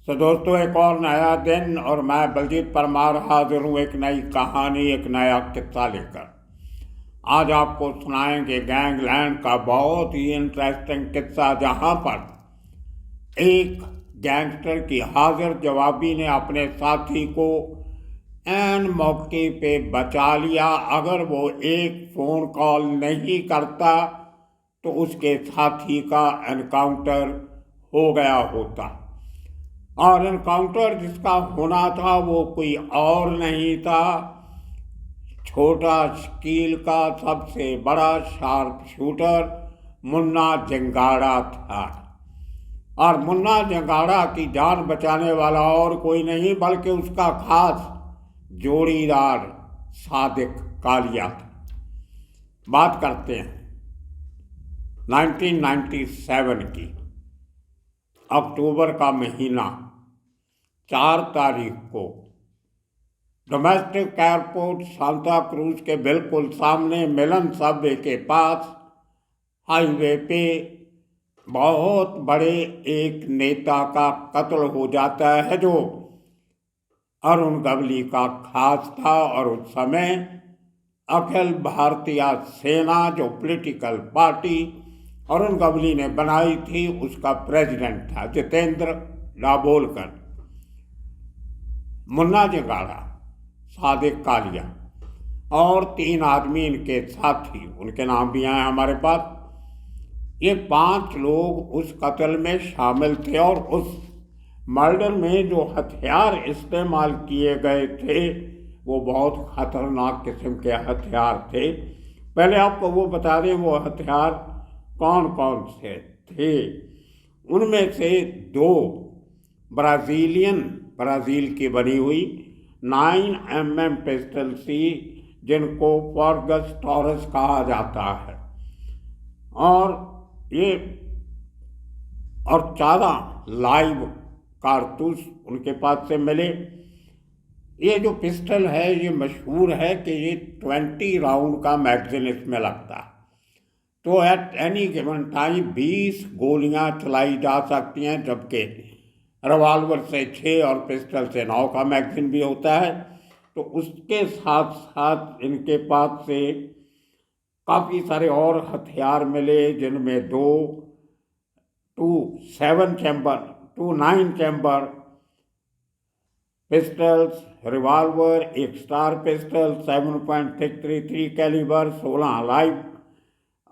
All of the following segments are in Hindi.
तो दोस्तों, एक और नया दिन और मैं बलजीत परमार हाजिर हूँ एक नई कहानी, एक नया किस्सा लेकर। आज आपको सुनाएंगे गैंगलैंड का बहुत ही इंटरेस्टिंग किस्सा, जहाँ पर एक गैंगस्टर की हाजिर जवाबी ने अपने साथी को एन मौके पे बचा लिया। अगर वो एक फ़ोन कॉल नहीं करता तो उसके साथी का एनकाउंटर हो गया होता। और एनकाउंटर जिसका होना था वो कोई और नहीं था, छोटा शकील का सबसे बड़ा शार्प शूटर मुन्ना जंगाड़ा था। और मुन्ना जंगाड़ा की जान बचाने वाला और कोई नहीं बल्कि उसका खास जोड़ीदार सादिक कालिया था। बात करते हैं 1997 की। अक्टूबर का महीना, 4 तारीख को डोमेस्टिक एयरपोर्ट सांता क्रूज के बिल्कुल सामने मिलन सबवे के पास हाईवे पे बहुत बड़े एक नेता का कत्ल हो जाता है जो अरुण गवली का खास था। और उस समय अखिल भारतीय सेना, जो पॉलिटिकल पार्टी अरुण गवली ने बनाई थी, उसका प्रेसिडेंट था जितेंद्र दाभोलकर। मुन्ना जंगाड़ा, सादिक कालिया और 3 आदमी इनके साथी, उनके नाम भी आए हमारे पास। ये 5 लोग उस कत्ल में शामिल थे। और उस मर्डर में जो हथियार इस्तेमाल किए गए थे वो बहुत खतरनाक किस्म के हथियार थे। पहले आपको वो बता दें वो हथियार कौन कौन से थे। उनमें से 2 ब्राज़ील की बनी हुई 9mm पिस्टल थी, जिनको फॉर्गस टॉरस कहा जाता है। और ये 14 लाइव कारतूस उनके पास से मिले। ये जो पिस्टल है ये मशहूर है कि ये 20 राउंड का मैगजीन इसमें लगता है। तो एट एनी गिवन टाइम 20 गोलियां चलाई जा सकती हैं, जबकि रिवाल्वर से 6 और पिस्टल से 9 का मैगजीन भी होता है। तो उसके साथ साथ इनके पास से काफ़ी सारे और हथियार मिले, जिनमें 2 9 चैम्बर पिस्टल्स, रिवाल्वर, एक star pistol, 7.633 calibre, 16 live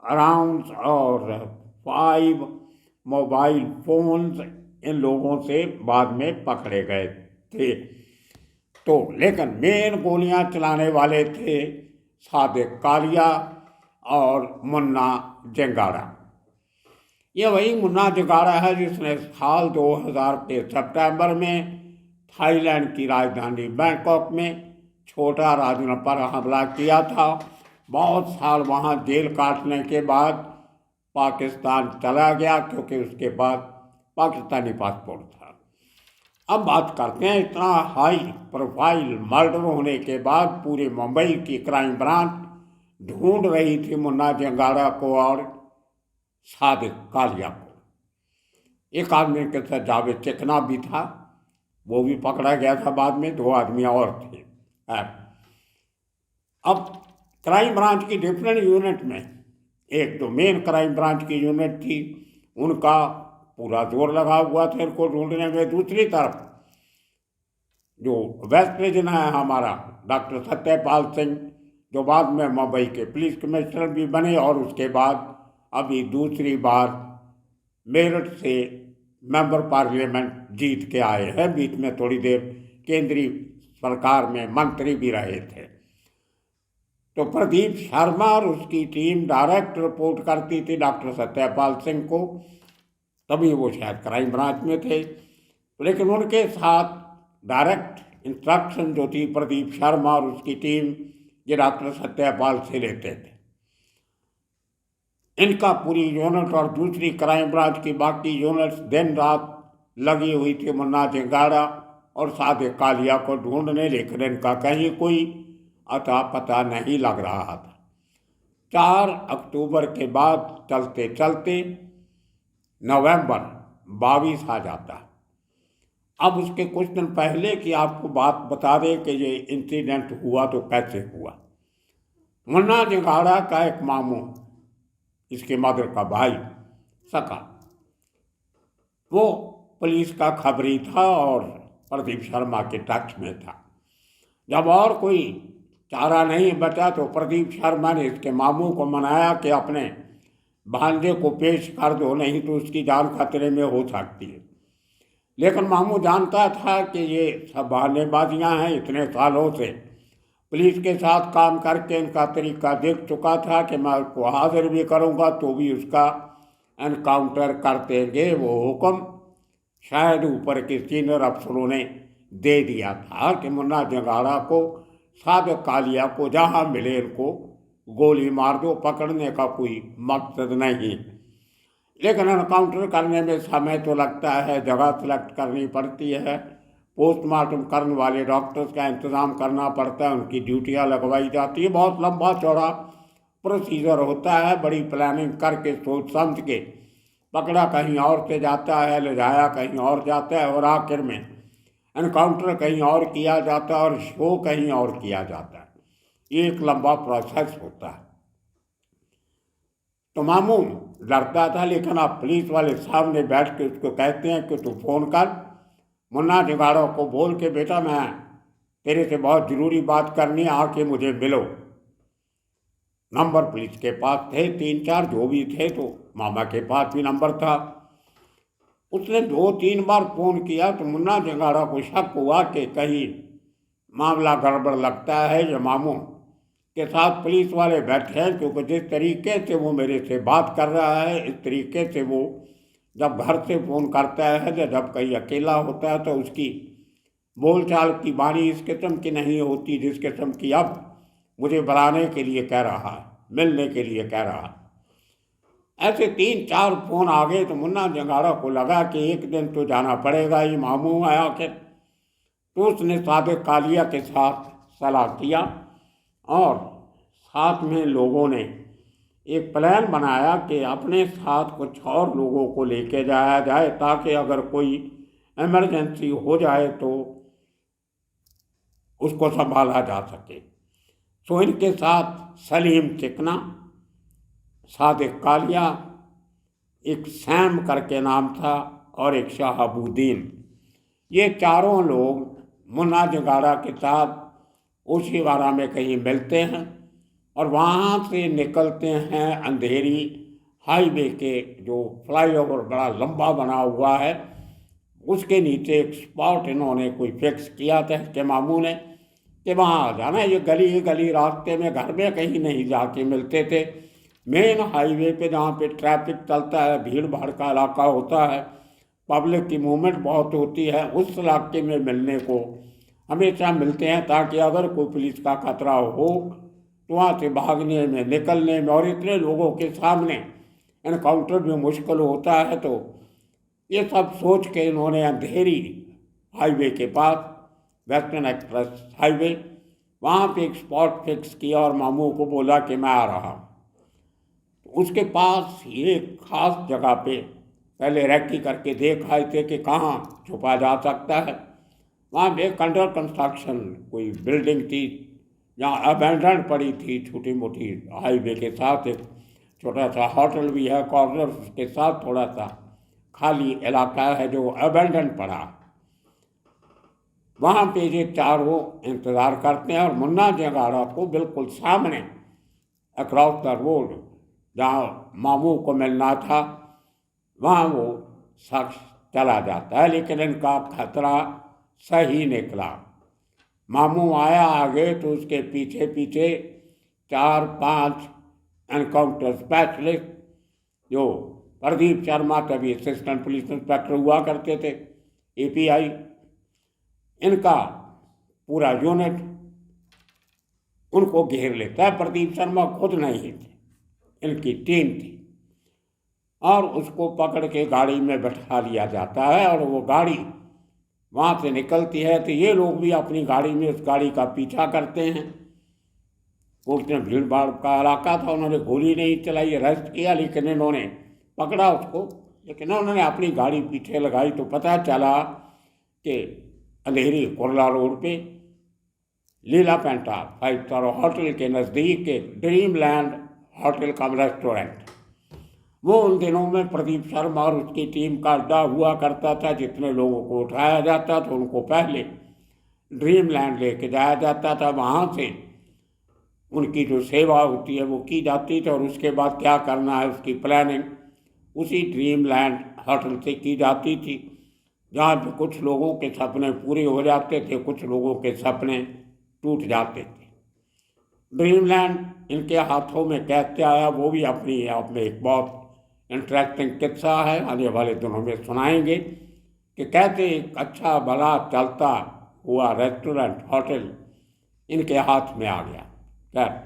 rounds और 5 मोबाइल फोन्स इन लोगों से बाद में पकड़े गए थे। तो लेकिन मेन गोलियां चलाने वाले थे सादिक कालिया और मुन्ना जंगाड़ा। ये वही मुन्ना जंगाड़ा है जिसने साल 2000 के सितंबर में थाईलैंड की राजधानी बैंकॉक में छोटा राजन पर हमला किया था। बहुत साल वहाँ जेल काटने के बाद पाकिस्तान चला गया, क्योंकि उसके पास पाकिस्तानी पासपोर्ट था। अब बात करते हैं, इतना हाई प्रोफाइल मर्डर होने के बाद पूरे मुंबई की क्राइम ब्रांच ढूंढ रही थी मुन्ना जंगाड़ा को और सादिक कालिया को। एक आदमी के साथ जावेद चिकना भी था, वो भी पकड़ा गया था बाद में। 2 आदमी और थे। अब क्राइम ब्रांच की डिफरेंट यूनिट में एक जो मेन क्राइम ब्रांच की यूनिट थी, उनका पूरा जोर लगा हुआ था इनको ढूंढने में। दूसरी तरफ जो वेस्ट रीजन है हमारा, डॉक्टर सत्यपाल सिंह, जो बाद में मुंबई के पुलिस कमिश्नर भी बने और उसके बाद अभी दूसरी बार मेरठ से मेंबर पार्लियामेंट जीत के आए हैं। बीच में थोड़ी देर केंद्रीय सरकार में मंत्री भी रहे थे। तो प्रदीप शर्मा और उसकी टीम डायरेक्ट रिपोर्ट करती थी डॉक्टर सत्यपाल सिंह को, तभी वो शायद क्राइम ब्रांच में थे। लेकिन उनके साथ डायरेक्ट इंस्ट्रक्शन जो थी प्रदीप शर्मा और उसकी टीम ये डॉक्टर सत्यपाल से लेते थे। इनका पूरी यूनिट और दूसरी क्राइम ब्रांच की बाकी यूनिट्स दिन रात लगी हुई थी मुन्ना जंगाड़ा और सादिक कालिया को ढूंढने, लेकिन इनका कहीं कोई अता पता नहीं लग रहा था। 4 अक्टूबर के बाद चलते चलते नवंबर 22 आ जाता। अब उसके कुछ दिन पहले की आपको बात बता दें कि ये इंसिडेंट हुआ तो कैसे हुआ। मुन्ना जंगाड़ा का एक मामू, इसके मदर का भाई सका, वो पुलिस का खबरी था और प्रदीप शर्मा के टच में था। जब और कोई चारा नहीं बचा तो प्रदीप शर्मा ने इसके मामू को मनाया कि अपने भांजे को पेश कर दो, नहीं तो उसकी जान खतरे में हो सकती है। लेकिन मामू जानता था कि ये सब बहानेबाजियां हैं। इतने सालों से पुलिस के साथ काम करके इनका तरीका देख चुका था कि मैं उसको हाजिर भी करूंगा तो भी उसका एनकाउंटर कर देंगे। वो हुक्म शायद ऊपर के सीनियर अफसरों ने दे दिया था कि मुन्ना जंगाड़ा को, सादिक कालिया को जहाँ मिले इनको गोली मार दो, पकड़ने का कोई मकसद नहीं। लेकिन एनकाउंटर करने में समय तो लगता है, जगह सेलेक्ट करनी पड़ती है, पोस्टमार्टम करने वाले डॉक्टर्स का इंतज़ाम करना पड़ता है, उनकी ड्यूटियाँ लगवाई जाती है। बहुत लंबा चौड़ा प्रोसीजर होता है। बड़ी प्लानिंग करके सोच समझ के पकड़ा कहीं और से जाता है, ले जाया कहीं और जाता है और आखिर में एनकाउंटर कहीं और किया जाता है और शो कहीं और किया जाता है। ये एक लंबा प्रोसेस होता है। तो मामू डरता था, लेकिन आप पुलिस वाले सामने बैठ के उसको कहते हैं कि तू फ़ोन कर मुन्ना जंगाड़ा को, बोल के बेटा मैं तेरे से बहुत ज़रूरी बात करनी है, आके मुझे मिलो। नंबर पुलिस के पास थे 3-4 जो भी थे, तो मामा के पास भी नंबर था। उसने 2-3 बार फ़ोन किया तो मुन्ना जंगाड़ा को शक हुआ कि कहीं मामला गड़बड़ लगता है। ये मामू के साथ पुलिस वाले बैठे हैं, क्योंकि जिस तरीके से वो मेरे से बात कर रहा है, इस तरीके से वो जब घर से फ़ोन करता है या जब कहीं अकेला होता है तो उसकी बोलचाल की बाणी इस किस्म की नहीं होती जिस किस्म की अब मुझे बुलाने के लिए कह रहा है, मिलने के लिए कह रहा है। ऐसे 3-4 फ़ोन आ गए तो मुन्ना जंगाड़ा को लगा कि एक दिन तो जाना पड़ेगा, ये मामू है आखिर। तो उसने सादिक कालिया के साथ सलाह किया और साथ में लोगों ने एक प्लान बनाया कि अपने साथ कुछ और लोगों को लेके जाया जाए, ताकि अगर कोई इमरजेंसी हो जाए तो उसको संभाला जा सके। तो इनके साथ सलीम चिकना, सादिक कालिया, एक सैम करके नाम था और एक शहाबुद्दीन, ये चारों लोग मुन्ना जंगाड़ा के साथ ओशिवारा में कहीं मिलते हैं और वहाँ से निकलते हैं अंधेरी हाईवे के, जो फ्लाईओवर बड़ा लंबा बना हुआ है, उसके नीचे एक स्पॉट इन्होंने कोई फिक्स किया था कि मामू ने कि वहाँ आ जाना। ये गली गली रास्ते में घर में कहीं नहीं जाके मिलते थे। मेन हाईवे पे जहाँ पे ट्रैफिक चलता है, भीड़ भाड़ का इलाका होता है, पब्लिक की मूवमेंट बहुत होती है, उस इलाके में मिलने को हमेशा मिलते हैं, ताकि अगर कोई पुलिस का खतरा हो तो वहाँ से भागने में, निकलने में, और इतने लोगों के सामने एनकाउंटर भी मुश्किल होता है। तो ये सब सोच के इन्होंने अंधेरी हाईवे के पास, वेस्टर्न एक्सप्रेस हाईवे, वहाँ पे एक स्पॉट फिक्स किया और मामू को बोला कि मैं आ रहा हूँ। उसके पास ये खास जगह पे पहले रैकी करके देख आए थे कि कहाँ छुपा जा सकता है। वहाँ पे एक अंडर कंस्ट्रक्शन कोई बिल्डिंग थी, जहाँ अबैंडन पड़ी थी, छोटी मोटी हाईवे के साथ एक छोटा सा होटल भी है, कॉर्नर के साथ थोड़ा सा खाली इलाका है जो अबैंडन पड़ा। वहाँ पे ये चारों इंतज़ार करते हैं और मुन्ना जंगाड़ा को बिल्कुल सामने अक्रॉस द रोड जहाँ मामू को मिलना था, वहाँ वो शख्स चला जाता है। लेकिन इनका खतरा सही निकला। मामू आया आगे तो उसके पीछे पीछे 4-5 एनकाउंटर स्पेशलिस्ट, जो प्रदीप शर्मा तभी असिस्टेंट पुलिस इंस्पेक्टर हुआ करते थे, API, इनका पूरा यूनिट उनको घेर लेता है। प्रदीप शर्मा खुद नहीं थे, इनकी टीम थी, और उसको पकड़ के गाड़ी में बैठा लिया जाता है और वो गाड़ी वहाँ से निकलती है। तो ये लोग भी अपनी गाड़ी में उस गाड़ी का पीछा करते हैं। उसने भीड़ भाड़ का इलाका था, उन्होंने गोली नहीं चलाई, अरेस्ट किया, लेकिन इन्होंने पकड़ा उसको, लेकिन उन्होंने अपनी गाड़ी पीछे लगाई तो पता चला के अंधेरी कुर्ला रोड पे लीला पेंटा 5 स्टार होटल के नज़दीक एक dream land hotel cum restaurant, वो उन दिनों में प्रदीप शर्मा और उसकी टीम का अड्डा हुआ करता था। जितने लोगों को उठाया जाता था उनको पहले ड्रीम लैंड लेके जाया जाता था, वहाँ से उनकी जो सेवा होती है वो की जाती थी और उसके बाद क्या करना है उसकी प्लानिंग उसी ड्रीम लैंड होटल से की जाती थी, जहाँ पे कुछ लोगों के सपने पूरे हो जाते थे, कुछ लोगों के सपने टूट जाते थे। ड्रीम लैंड इनके हाथों में कैसे आया वो भी अपनी आप में एक बहुत इंटरेस्टिंग किस्सा है, आने वाले दिनों में सुनाएंगे कि कैसे एक अच्छा भला चलता हुआ रेस्टोरेंट होटल इनके हाथ में आ गया। खैर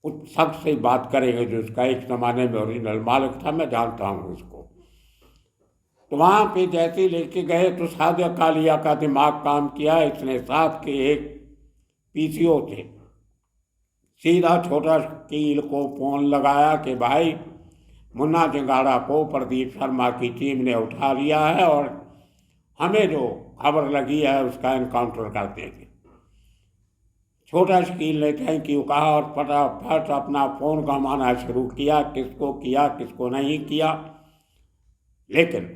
उस शख्स से बात करेंगे जो उसका एक ज़माने में ओरिजिनल मालिक था, मैं जानता हूँ उसको। तो वहाँ पे जैसे लेके गए तो सादिया कालिया का दिमाग काम किया। इसने साथ के एक पीसीओ थे, सीधा छोटा शकील को फ़ोन लगाया कि भाई मुन्ना जंगाड़ा को प्रदीप शर्मा की टीम ने उठा लिया है और हमें जो खबर लगी है उसका एनकाउंटर कर देंगे। छोटा शकील ने थैंक यू कहा और फटाफट अपना फ़ोन घुमाना शुरू किया, किसको नहीं किया। लेकिन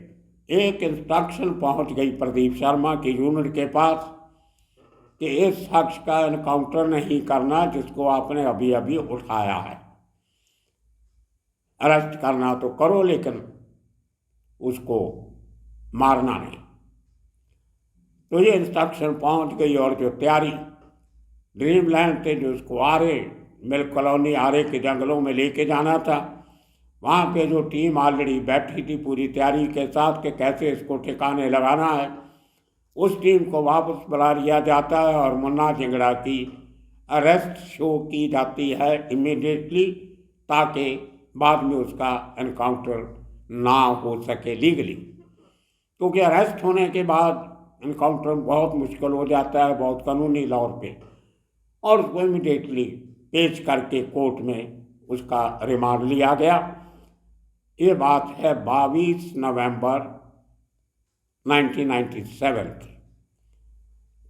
एक इंस्ट्रक्शन पहुंच गई प्रदीप शर्मा की यूनिट के पास कि इस शख्स का एनकाउंटर नहीं करना जिसको आपने अभी अभी उठाया है, अरेस्ट करना तो करो लेकिन उसको मारना नहीं। तो ये इंस्ट्रक्शन पहुंच गई और जो तैयारी ड्रीम लैंड थे जो उसको आरे मिल्क कॉलोनी आरे के जंगलों में लेके जाना था, वहाँ पे जो टीम ऑलरेडी बैठी थी पूरी तैयारी के साथ कि कैसे इसको ठिकाने लगाना है, उस टीम को वापस बुला लिया जाता है और मुन्ना जिंगड़ा की अरेस्ट शो की जाती है इमीडिएटली, ताकि बाद में उसका एनकाउंटर ना हो सके लीगली। क्योंकि अरेस्ट होने के बाद एनकाउंटर बहुत मुश्किल हो जाता है, बहुत कानूनी तौर पे, और उसको इमीडिएटली पेश करके कोर्ट में उसका रिमांड लिया गया। ये बात है 22 नवंबर 1997 की।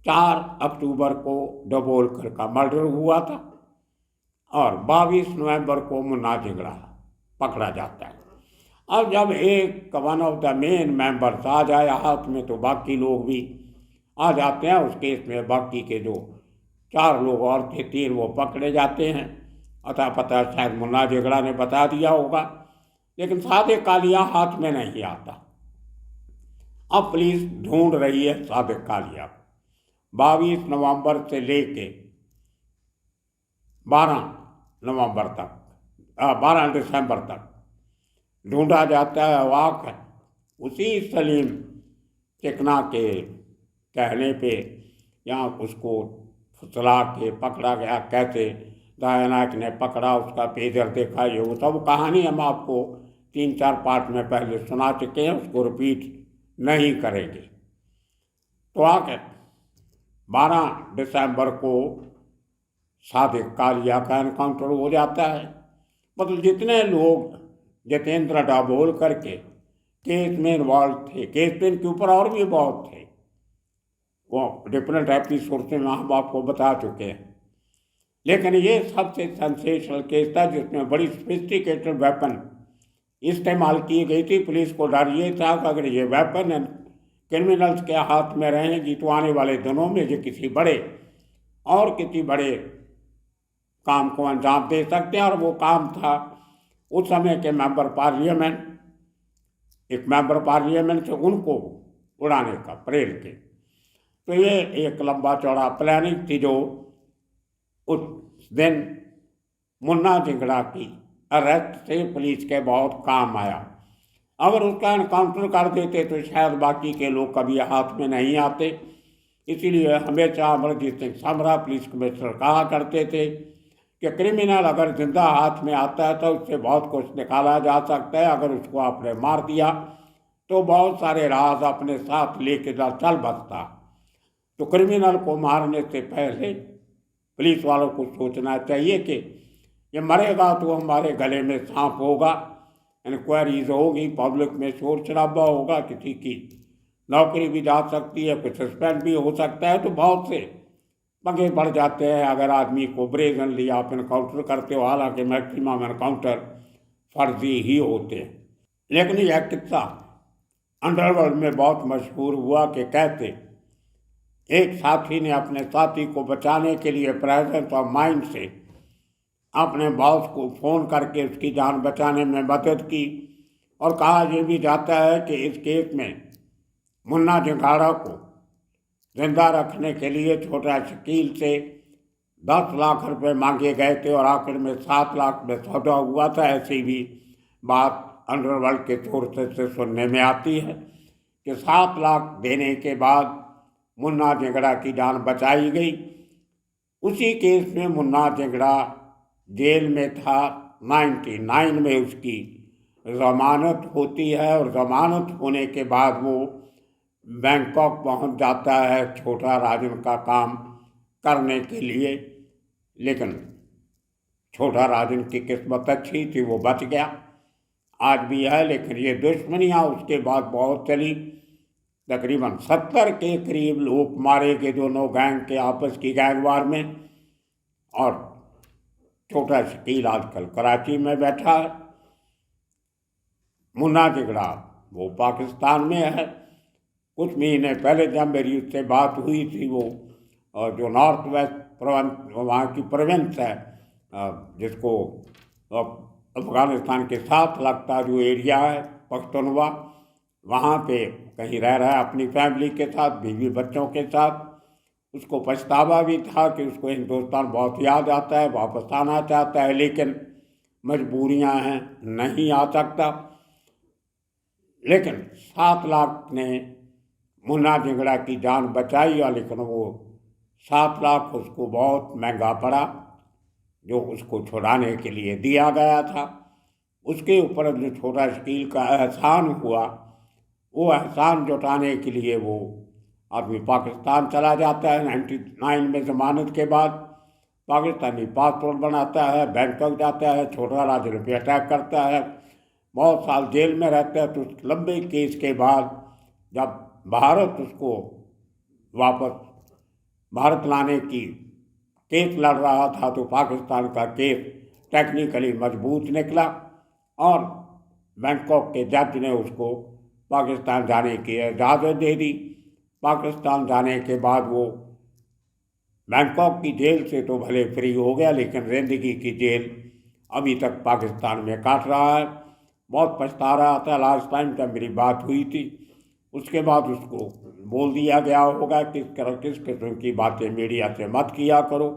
4 अक्टूबर को डबोलकर का मर्डर हुआ था और 22 नवंबर को मुन्ना जिंगड़ा पकड़ा जाता है। अब जब एक one of the main members आ जाए हाथ में तो बाकी लोग भी आ जाते हैं उस केस में। बाकी के जो 4 लोग और थे 3 वो पकड़े जाते हैं। अतः पता शायद मुन्ना जिंगड़ा ने बता दिया होगा, लेकिन सादिक कालिया हाथ में नहीं आता। अब पुलिस ढूंढ रही है सादिक कालिया को। 22 नवंबर से लेके 12 नवंबर तक 12 दिसंबर तक ढूंढा जाता है। वाक उसी सलीम चिकना के कहने पे यहाँ उसको फुसला के पकड़ा गया। कैसे दयानायक ने पकड़ा, उसका पेजर देखा, ये वो सब कहानी हम आपको 3-4 पार्ट में पहले सुना चुके हैं, उसको रिपीट नहीं करेंगे। तो आकर 12 दिसंबर को सादिक कालिया का एनकाउंटर हो जाता है। मतलब जितने लोग जितेंद्र डाबोलकर के केस में इन्वॉल्व थे, केस में इनके ऊपर और भी बहुत थे, वो डिफरेंट एपिसोड में हम आपको बता चुके हैं, लेकिन ये सबसे सेंसेशनल केस था जिसमें बड़ी सोफिस्टिकेटेड वेपन इस्तेमाल की गई थी। पुलिस को डर ये था कि अगर ये वेपन क्रिमिनल्स के हाथ में रहेंगी तो आने वाले दिनों में ये किसी बड़े काम को अंजाम दे सकते हैं। और वो काम था उस समय के मेंबर पार्लियामेंट से उनको उड़ाने का, परेड के। तो ये एक लंबा चौड़ा प्लानिंग थी जो उस दिन मुन्ना जिंगड़ा की अरेस्ट से पुलिस के बहुत काम आया। अगर उसका एनकाउंटर कर देते तो शायद बाकी के लोग कभी हाथ में नहीं आते। इसीलिए हमेशा अमरजीत सिंह समरा पुलिस कमिश्नर कहा करते थे कि क्रिमिनल अगर जिंदा हाथ में आता है तो उससे बहुत कुछ निकाला जा सकता है, अगर उसको आपने मार दिया तो बहुत सारे राज अपने साथ लेके चल बसता। तो क्रिमिनल को मारने से पहले पुलिस वालों को सोचना चाहिए कि ये मरेगा तो हमारे गले में सांप होगा, इंक्वायरीज होगी, पब्लिक में शोर शराबा होगा, किसी की नौकरी भी जा सकती है, कुछ सस्पेंड भी हो सकता है। तो बहुत से पंगे बढ़ जाते हैं अगर आदमी को ब्रेजनली आप इनकाउंटर करते हो, हालांकि मैक्सिमम इनकाउंटर फर्जी ही होते हैं। लेकिन यह किस्सा अंडरवर्ल्ड में बहुत मशहूर हुआ कि कैसे एक साथी ने अपने साथी को बचाने के लिए प्रेजेंस ऑफ माइंड से अपने बॉस को फ़ोन करके उसकी जान बचाने में मदद की। और कहा यह भी जाता है कि इस केस में मुन्ना जंगाड़ा को जिंदा रखने के लिए छोटा शकील से 10 लाख रुपए मांगे गए थे और आखिर में 7 लाख में सौदा हुआ था। ऐसी भी बात अंडरवर्ल्ड के सोर्सेस से सुनने में आती है कि 7 लाख देने के बाद मुन्ना जिंगड़ा की जान बचाई गई। उसी केस में मुन्ना जिंगड़ा जेल में था। 99 में उसकी जमानत होती है और जमानत होने के बाद वो बैंकॉक पहुंच जाता है छोटा राजन का काम करने के लिए। लेकिन छोटा राजन की किस्मत अच्छी थी, वो बच गया, आज भी है। लेकिन ये दुश्मनियाँ उसके बाद बहुत चली। तकरीबन 70 के करीब लोग मारे गए दोनों गैंग के आपस की गैंगवार में। और छोटा शकील आजकल कराची में बैठा है। मुन्ना जिंगड़ा वो पाकिस्तान में है। कुछ महीने पहले जब मेरी उससे बात हुई थी, वो जो नॉर्थ वेस्ट वहाँ की प्रोविंस है जिसको अफ़गानिस्तान के साथ लगता जो एरिया है पख्तूनवा, वहाँ पे कहीं रह रहा है अपनी फैमिली के साथ, बीवी बच्चों के साथ। उसको पछतावा भी था कि उसको हिंदुस्तान बहुत याद आता है, वापस आना चाहता है, लेकिन मजबूरियाँ हैं, नहीं आ सकता। लेकिन 7 लाख ने मुन्ना जिंगड़ा की जान बचाई, और लेकिन वो 7 लाख उसको बहुत महंगा पड़ा जो उसको छुड़ाने के लिए दिया गया था। उसके ऊपर जो छोटा शकील का एहसान हुआ, वो एहसान जुटाने के लिए वो आदमी पाकिस्तान चला जाता है। 99 में ज़मानत के बाद पाकिस्तानी पासपोर्ट बनाता है, बैंकॉक जाता है, छोटा राजन पे अटैक करता है, बहुत साल जेल में रहता है। तो उस लंबे केस के बाद जब भारत उसको वापस भारत लाने की केस लड़ रहा था, तो पाकिस्तान का केस टेक्निकली मजबूत निकला और बैंकॉक के जज ने उसको पाकिस्तान जाने की इजाज़त दे दी। पाकिस्तान जाने के बाद वो बैंकॉक की जेल से तो भले फ्री हो गया, लेकिन जिंदगी की जेल अभी तक पाकिस्तान में काट रहा है। बहुत पछता रहा था। लास्ट टाइम जब मेरी बात हुई थी, उसके बाद उसको बोल दिया गया होगा कि किस किस्म की बातें मीडिया से मत किया करो।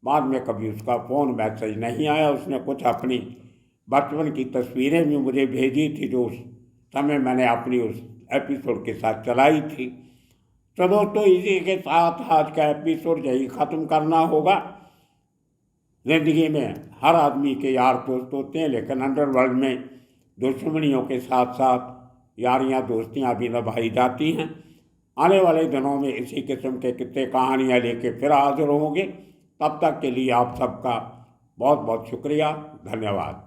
बाद में कभी उसका फ़ोन मैसेज नहीं आया। उसने कुछ अपनी बचपन की तस्वीरें भी मुझे भेजी थी, जो उस समय मैंने अपनी उस एपिसोड के साथ चलाई थी। तो दोस्तों, इसी के साथ आज का एपिसोड यही ख़त्म करना होगा। ज़िंदगी में हर आदमी के यार दोस्त होते हैं, लेकिन अंडरवर्ल्ड में दुश्मनियों के साथ साथ यारियां दोस्तियां भी निभाई जाती हैं। आने वाले दिनों में इसी किस्म के किस्से कहानियाँ लेके फिर हाजिर होंगे। तब तक के लिए आप सबका बहुत बहुत शुक्रिया, धन्यवाद।